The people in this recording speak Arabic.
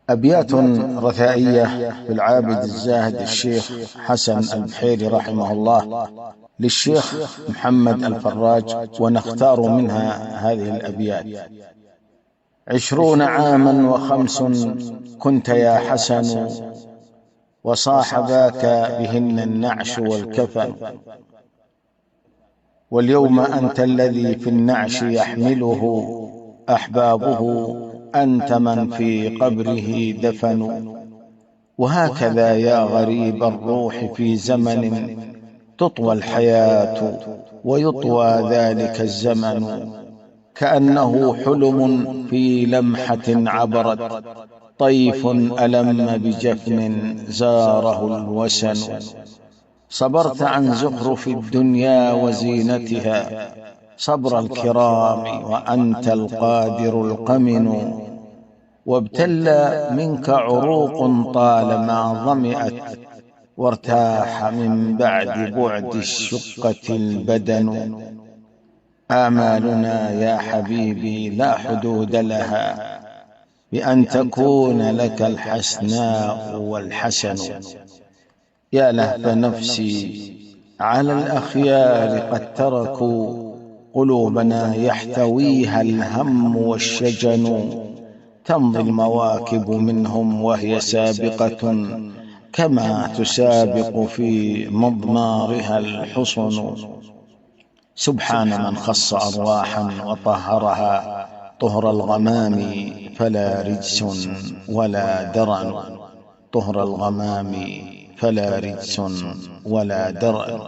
أبيات رثائية للعابد الزاهد الشيخ حسن البحيري رحمه الله للشيخ محمد الفراج، ونختار منها هذه الأبيات: 20 عاما و5 كنت يا حسن، وصاحباك بهن النعش والكفن، واليوم أنت الذي في النعش يحمله أحبابه، أنت من في قبره دفن. وهكذا يا غريب الروح في زمن تطوى الحياة ويطوى ذلك الزمن، كأنه حلم في لمحة عبرت، طيف ألم بجفن زاره الوسن. صبرت عن زخرف الدنيا وزينتها صبر الكرام، وأنت القادر القمن، وابتل منك عروق طالما ظمئت، وارتاح من بعد بعد الشقة البدن. آمالنا يا حبيبي لا حدود لها، بأن تكون لك الحسناء والحسن. يا لهف نفسي على الأخيار قد تركوا، قلوبنا يحتويها الهم والشجن. تمضي المواكب منهم وهي سابقة، كما تسابق في مضمارها الحصن. سبحان من خص أرواحا وطهرها طهر الغمام، فلا رجس ولا درن. طهر الغمام فلا رجس ولا درن.